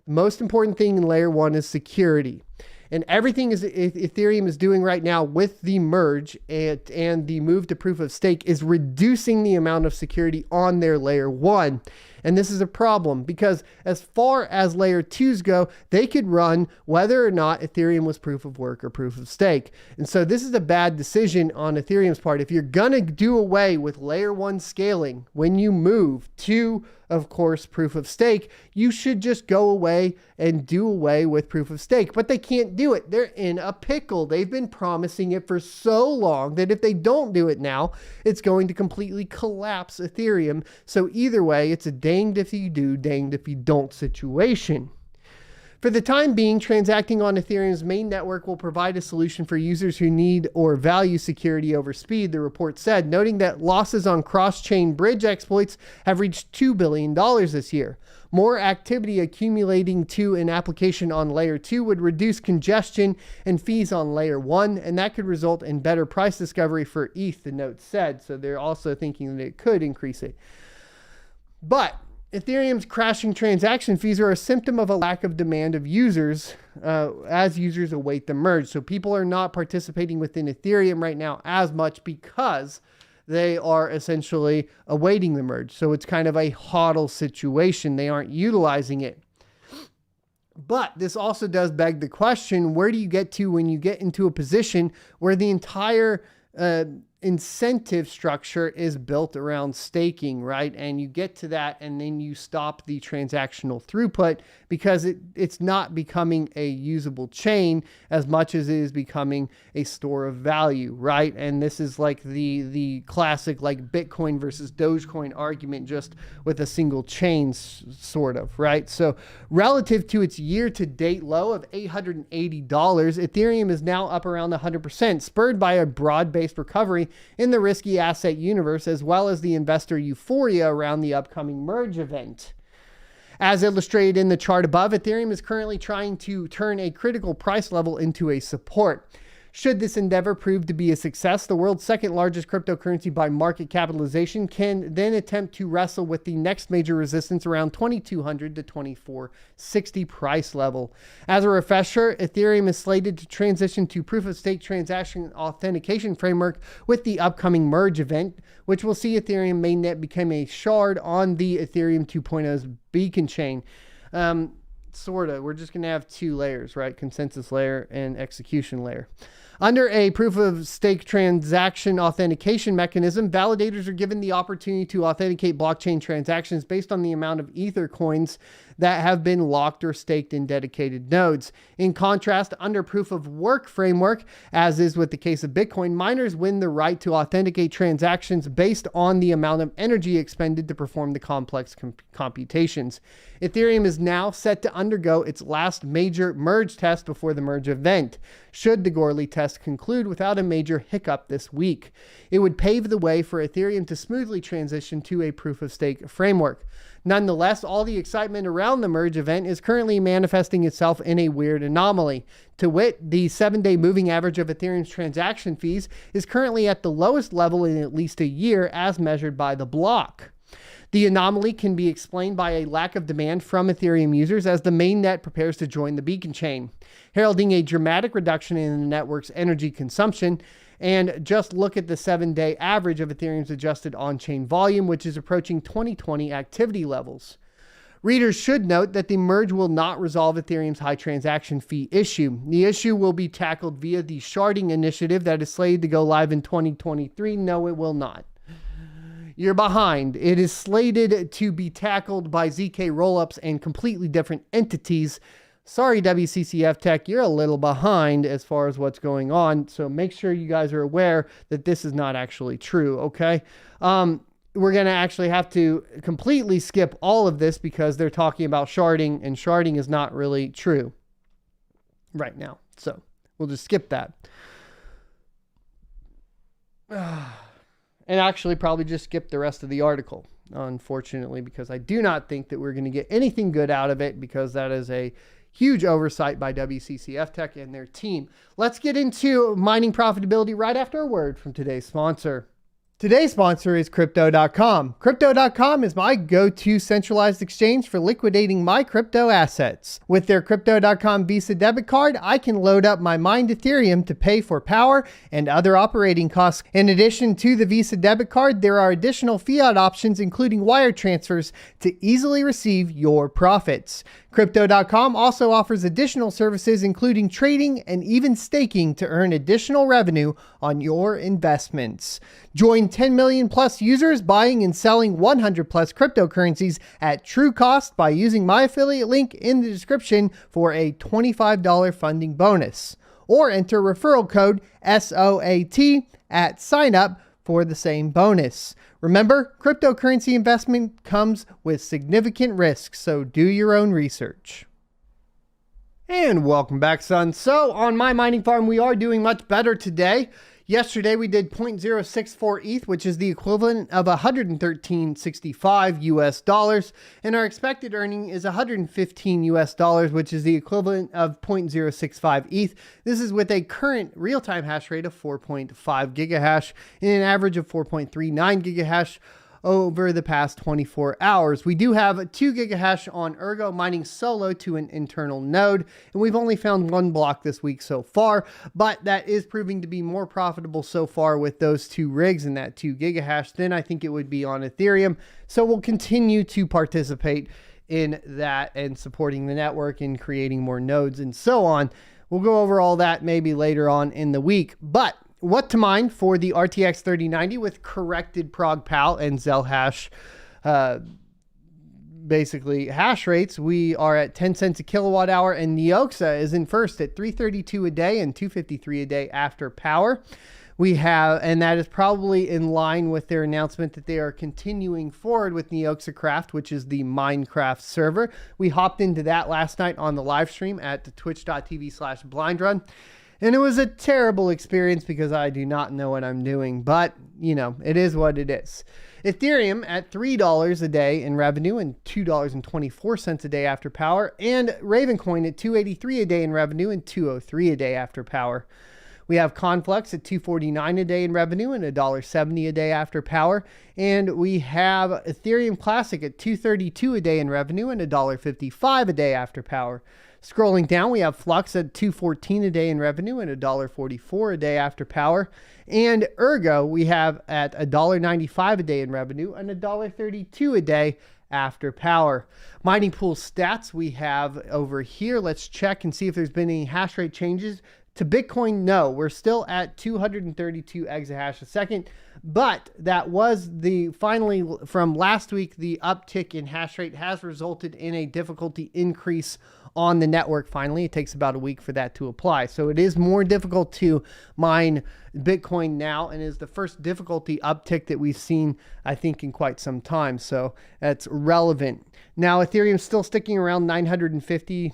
The most important thing in layer 1 is security. And everything Ethereum is doing right now with the merge and the move to proof of stake is reducing the amount of security on their layer 1. And this is a problem, because as far as layer 2s go, they could run whether or not Ethereum was proof of work or proof of stake. And so this is a bad decision on Ethereum's part. If you're going to do away with layer 1 scaling when you move to, of course, proof of stake, you should just go away and do away with proof of stake. But they can't do it. They're in a pickle. They've been promising it for so long that if they don't do it now, it's going to completely collapse Ethereum. So either way, it's a danged if you do, danged if you don't situation. For the time being, transacting on Ethereum's main network will provide a solution for users who need or value security over speed, the report said, noting that losses on cross-chain bridge exploits have reached $2 billion this year. More activity accumulating to an application on layer 2 would reduce congestion and fees on layer 1, and that could result in better price discovery for ETH, the note said. So they're also thinking that it could increase it. But Ethereum's crashing transaction fees are a symptom of a lack of demand of users as users await the merge. So people are not participating within Ethereum right now as much because they are essentially awaiting the merge. So it's kind of a hodl situation. They aren't utilizing it. But this also does beg the question, where do you get to when you get into a position where the entire incentive structure is built around staking, right? And you get to that and then you stop the transactional throughput because it's not becoming a usable chain as much as it is becoming a store of value, right? And this is like the classic like Bitcoin versus Dogecoin argument, just with a single chain sort of, right? So relative to its year-to-date low of $880, Ethereum is now up around 100%, spurred by a broad-based recovery in the risky asset universe, as well as the investor euphoria around the upcoming merge event. As illustrated in the chart above, Ethereum is currently trying to turn a critical price level into a support. Should this endeavor prove to be a success, the world's second largest cryptocurrency by market capitalization can then attempt to wrestle with the next major resistance around 2200 to 2460 price level. As a refresher, Ethereum is slated to transition to proof-of-stake transaction authentication framework with the upcoming merge event, which will see Ethereum mainnet become a shard on the Ethereum 2.0's beacon chain. We're just going to have two layers, right? Consensus layer and execution layer. Under a proof-of-stake transaction authentication mechanism, validators are given the opportunity to authenticate blockchain transactions based on the amount of Ether coins that have been locked or staked in dedicated nodes. In contrast, under proof-of-work framework, as is with the case of Bitcoin, miners win the right to authenticate transactions based on the amount of energy expended to perform the complex computations. Ethereum is now set to undergo its last major merge test before the merge event. Should the Goerli test conclude without a major hiccup this week, it would pave the way for Ethereum to smoothly transition to a proof-of-stake framework. Nonetheless, all the excitement around the merge event is currently manifesting itself in a weird anomaly. To wit, the 7-day moving average of Ethereum's transaction fees is currently at the lowest level in at least a year as measured by the block. The anomaly can be explained by a lack of demand from Ethereum users as the mainnet prepares to join the beacon chain, heralding a dramatic reduction in the network's energy consumption. And just look at the 7-day average of Ethereum's adjusted on-chain volume, which is approaching 2020 activity levels. Readers should note that the merge will not resolve Ethereum's high transaction fee issue. The issue will be tackled via the sharding initiative that is slated to go live in 2023. No, it will not. You're behind. It is slated to be tackled by ZK rollups and completely different entities. Sorry, WCCF Tech, you're a little behind as far as what's going on. So make sure you guys are aware that this is not actually true, okay? We're going to actually have to completely skip all of this because they're talking about sharding, and sharding is not really true right now. So we'll just skip that. And actually probably just skip the rest of the article, unfortunately, because I do not think that we're going to get anything good out of it, because that is a huge oversight by WCCF Tech and their team. Let's get into mining profitability right after a word from today's sponsor. Today's sponsor is Crypto.com. Crypto.com is my go-to centralized exchange for liquidating my crypto assets. With their Crypto.com Visa debit card, I can load up my mined Ethereum to pay for power and other operating costs. In addition to the Visa debit card, there are additional fiat options, including wire transfers, to easily receive your profits. Crypto.com also offers additional services, including trading and even staking, to earn additional revenue on your investments. Join 10 million plus users buying and selling 100 plus cryptocurrencies at true cost by using my affiliate link in the description for a $25 funding bonus. Or enter referral code SOAT at sign up for the same bonus. Remember, cryptocurrency investment comes with significant risks, so do your own research. And welcome back, son. So on my mining farm, we are doing much better today. Yesterday, we did 0.064 ETH, which is the equivalent of $113.65 US dollars. And our expected earning is $115 US dollars, which is the equivalent of 0.065 ETH. This is with a current real-time hash rate of 4.5 gigahash and an average of 4.39 gigahash over the past 24 hours. We do have 2 gigahash on Ergo mining solo to an internal node, and we've only found one block this week so far, but that is proving to be more profitable so far with those 2 rigs and that 2 gigahash than I think it would be on Ethereum. So we'll continue to participate in that and supporting the network and creating more nodes and so on. We'll go over all that maybe later on in the week, but what to mine for the RTX 3090 with corrected ProgPal and ZIL hash, basically hash rates. We are at 10 cents a kilowatt hour, and Neoxa is in first at 332 a day and 253 a day after power. We have, and that is probably in line with their announcement that they are continuing forward with Neoxa Craft, which is the Minecraft server. We hopped into that last night on the live stream at twitch.tv/blindrun. And it was a terrible experience because I do not know what I'm doing, but you know, it is what it is. Ethereum at $3 a day in revenue and $2.24 a day after power, and Ravencoin at $2.83 a day in revenue and $2.03 a day after power. We have Conflux at $2.49 a day in revenue and $1.70 a day after power. And we have Ethereum Classic at $2.32 a day in revenue and $1.55 a day after power. Scrolling down, we have Flux at $2.14 a day in revenue and $1.44 a day after power. And Ergo, we have at $1.95 a day in revenue and $1.32 a day after power. Mining pool stats we have over here. Let's check and see if there's been any hash rate changes. To Bitcoin, no, we're still at 232 exahash a second, but that was finally from last week, the uptick in hash rate has resulted in a difficulty increase on the network. Finally, it takes about a week for that to apply. So it is more difficult to mine Bitcoin now, and is the first difficulty uptick that we've seen, I think, in quite some time. So that's relevant. Now, Ethereum's still sticking around 950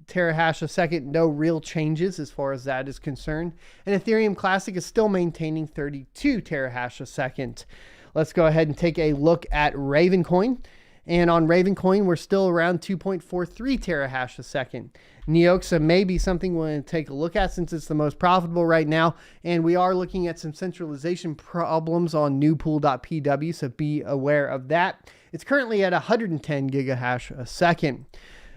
terahash a second, no real changes as far as that is concerned. And Ethereum Classic is still maintaining 32 terahash a second. Let's go ahead and take a look at Ravencoin. And on Ravencoin, we're still around 2.43 terahash a second. Neoxa may be something we're going to take a look at since it's the most profitable right now. And we are looking at some centralization problems on newpool.pw, so be aware of that. It's currently at 110 gigahash a second.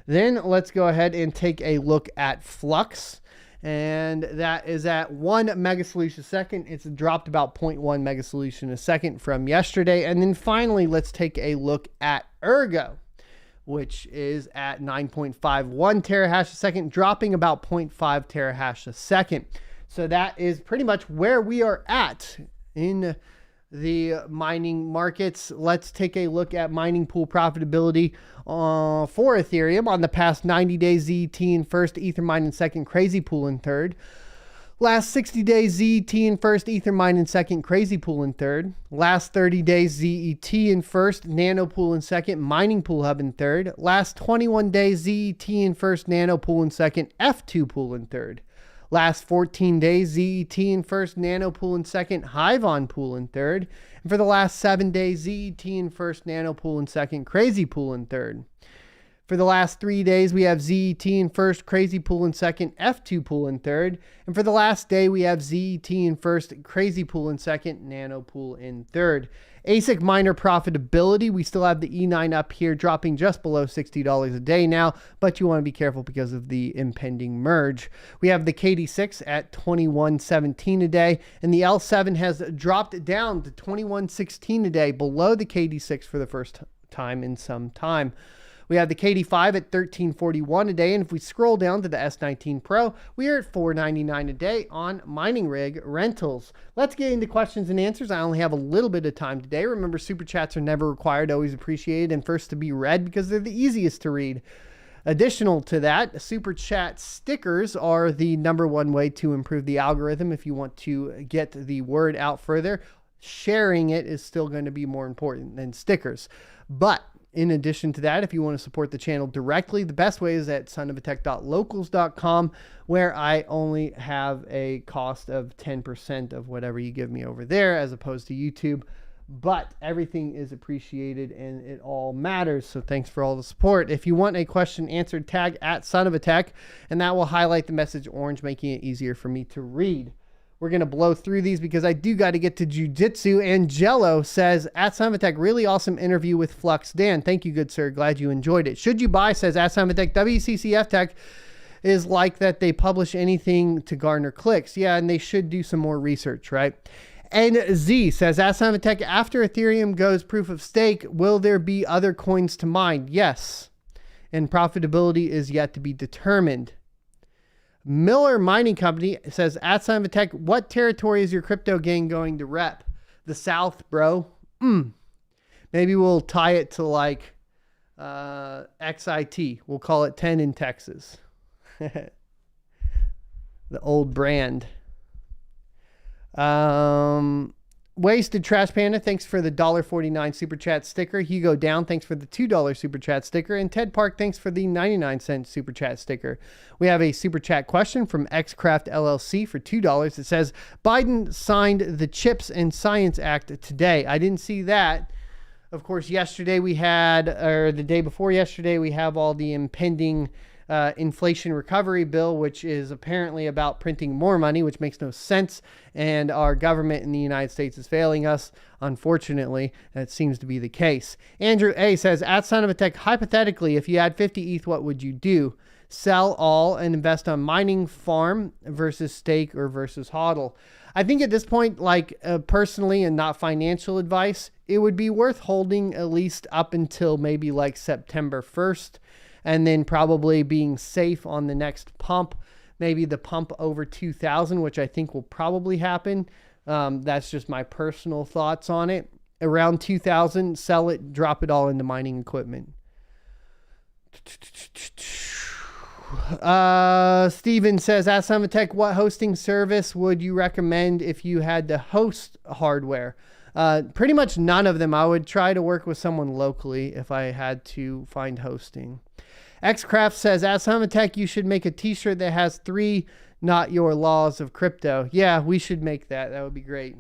Then let's go ahead and take a look at Flux. And that is at 1 megasolution a second. It's dropped about 0.1 megasolution a second from yesterday. And then finally, let's take a look at Ergo, which is at 9.51 terahash a second, dropping about 0.5 terahash a second. So that is pretty much where we are at in the mining markets. Let's take a look at mining pool profitability for Ethereum on the past 90 days. ZET in first, Ethermine in second, Crazy Pool in third. Last 60 days, ZET in first, Ethermine in second, Crazy Pool in third. Last 30 days, ZET in first, Nano Pool in second, Mining Pool Hub in third. Last 21 days, ZET in first, Nano Pool in second, F2 Pool in third. Last 14 days, ZET in first, Nano Pool in second, Hivon Pool in third. And for the last 7 days, ZET in first, Nano Pool in second, Crazy Pool in third. For the last 3 days, we have ZET in first, Crazy Pool in second, F2 Pool in third. And for the last day, we have ZET in first, Crazy Pool in second, Nano Pool in third. ASIC miner profitability, we still have the E9 up here dropping just below $60 a day now, but you want to be careful because of the impending merge. We have the KD6 at $21.17 a day, and the L7 has dropped down to $21.16 a day, below the KD6 for the first time in some time. We have the KD5 at $13.41 a day, and if we scroll down to the S19 Pro, we are at $4.99 a day on mining rig rentals. Let's get into questions and answers. I only have a little bit of time today. Remember, super chats are never required, always appreciated, and first to be read because they're the easiest to read. Additional to that, super chat stickers are the #1 way to improve the algorithm if you want to get the word out further. Sharing it is still going to be more important than stickers. But in addition to that, if you want to support the channel directly, the best way is at sonofatech.locals.com, where I only have a cost of 10% of whatever you give me over there, as opposed to YouTube. But everything is appreciated and it all matters. So thanks for all the support. If you want a question answered, tag at sonofatech, and that will highlight the message orange, making it easier for me to read. We're going to blow through these because I do got to get to Jiu-Jitsu. And Jello says, at Sonofatech, really awesome interview with Flux. Dan, thank you, good sir. Glad you enjoyed it. Should you buy, says at Sonofatech, WCCF Tech is like that they publish anything to garner clicks. Yeah, and they should do some more research, right? And Z says, at Sonofatech, after Ethereum goes proof of stake, will there be other coins to mine? Yes. And profitability is yet to be determined. Miller Mining Company says, at Sonofatech, what territory is your crypto gang going to rep? The South, bro. Maybe we'll tie it to like XIT. We'll call it 10 in Texas. The old brand. Wasted Trash Panda, thanks for the $1.49 super chat sticker. Hugo Down, thanks for the $2 super chat sticker. And Ted Park, thanks for the 99-cent super chat sticker. We have a super chat question from Xcraft LLC for $2. It says, Biden signed the Chips and Science Act today. I didn't see that. Of course, yesterday we had, or the day before yesterday, we have all the impending inflation recovery bill, which is apparently about printing more money, which makes no sense. And our government in the United States is failing us. Unfortunately, that seems to be the case. Andrew A says, at Son of a Tech, hypothetically, if you had 50 ETH, what would you do? Sell all and invest on mining farm versus stake or versus hodl? I think at this point, like personally and not financial advice, it would be worth holding at least up until maybe like September 1st, and then probably being safe on the next pump, maybe the pump over 2,000, which I think will probably happen. That's just my personal thoughts on it. Around 2,000, sell it, drop it all into mining equipment. Steven says, ask Tech, what hosting service would you recommend if you had to host hardware? Pretty much none of them. I would try to work with someone locally if I had to find hosting. Xcraft says, ask Tech, you should make a t-shirt that has 3 not your laws of crypto. Yeah, we should make that. That would be great.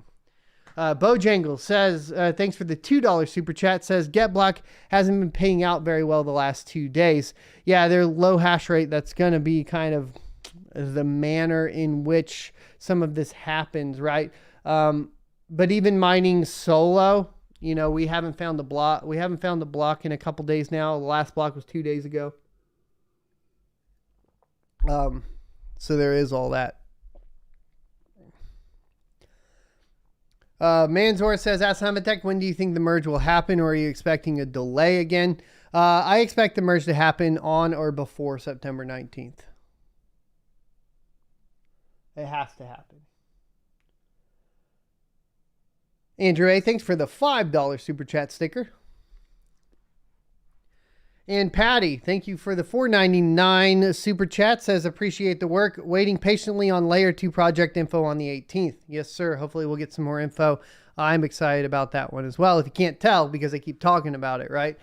Bojangle says, thanks for the $2 super chat, says Getblock hasn't been paying out very well the last 2 days. Yeah, their low hash rate, that's going to be kind of the manner in which some of this happens, right? But even mining solo, you know, we haven't found the block. We haven't found the block in a couple days now. The last block was 2 days ago. So there is all that. Manzor says, ask Tech, when do you think the merge will happen, or are you expecting a delay again? I expect the merge to happen on or before September 19th. It has to happen. Andrew A, thanks for the $5 super chat sticker. And Patty, thank you for the $4.99 super chat, says, appreciate the work. Waiting patiently on layer 2 project info on the 18th. Yes, sir. Hopefully we'll get some more info. I'm excited about that one as well. If you can't tell, because I keep talking about it, right?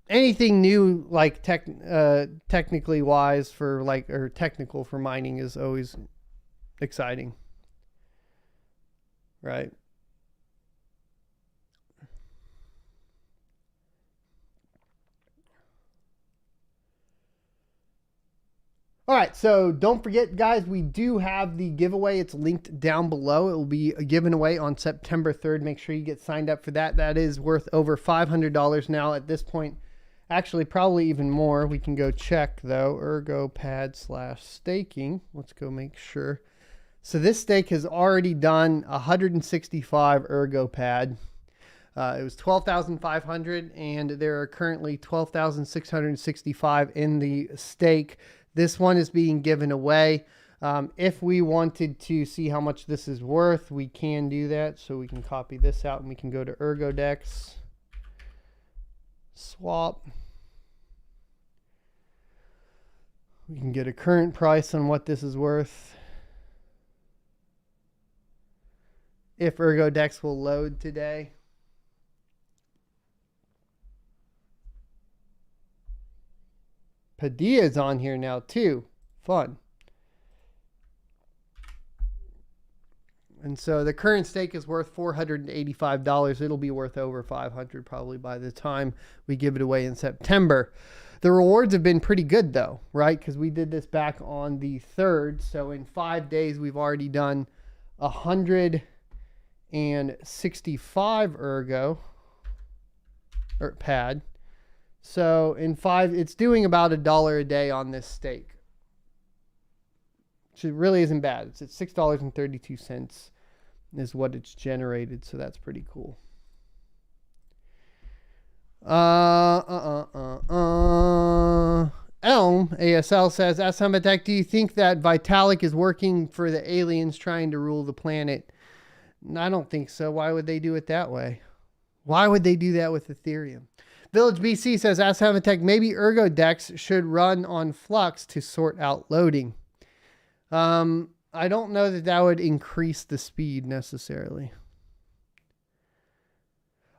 Anything new, like technically wise for like, or technical for mining is always exciting. Right? All right, so don't forget, guys, we do have the giveaway. It's linked down below. It will be given away on September 3rd. Make sure you get signed up for that. That is worth over $500 now at this point. Actually, probably even more. We can go check, though. Ergo pad / staking. Let's go make sure. So this stake has already done 165 Ergo pad. It was 12,500, and there are currently 12,665 in the stake. This one is being given away. If we wanted to see how much this is worth, we can do that. So we can copy this out and we can go to ErgoDex, swap. We can get a current price on what this is worth. If ErgoDex will load today. Padilla's on here now too. Fun. And so the current stake is worth $485. It'll be worth over $500 probably by the time we give it away in September. The rewards have been pretty good though, right? Because we did this back on the 3rd. So in 5 days, we've already done 165 Ergo or pad. So in 5, it's doing about $1 a day on this stake. Which really isn't bad. It's at $6.32 is what it's generated. So that's pretty cool. Elm ASL says, ask Tech, do you think that Vitalik is working for the aliens trying to rule the planet? I don't think so. Why would they do it that way? Why would they do that with Ethereum? Village BC says, ask Tech, maybe ErgoDex should run on Flux to sort out loading. I don't know that that would increase the speed necessarily.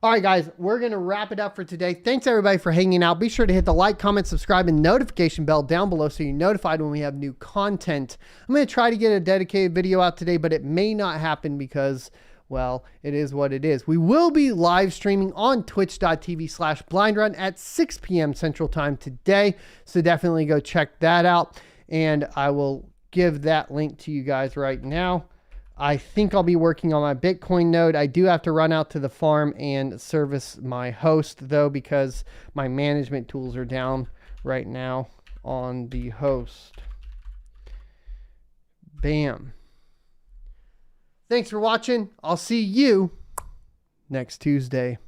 All right, guys, we're going to wrap it up for today. Thanks, everybody, for hanging out. Be sure to hit the like, comment, subscribe, and notification bell down below so you're notified when we have new content. I'm going to try to get a dedicated video out today, but it may not happen because well, it is what it is. We will be live streaming on twitch.tv/blindrun at 6 p.m. Central Time today. So definitely go check that out. And I will give that link to you guys right now. I think I'll be working on my Bitcoin node. I do have to run out to the farm and service my host though, because my management tools are down right now on the host. Bam. Thanks for watching. I'll see you next Tuesday.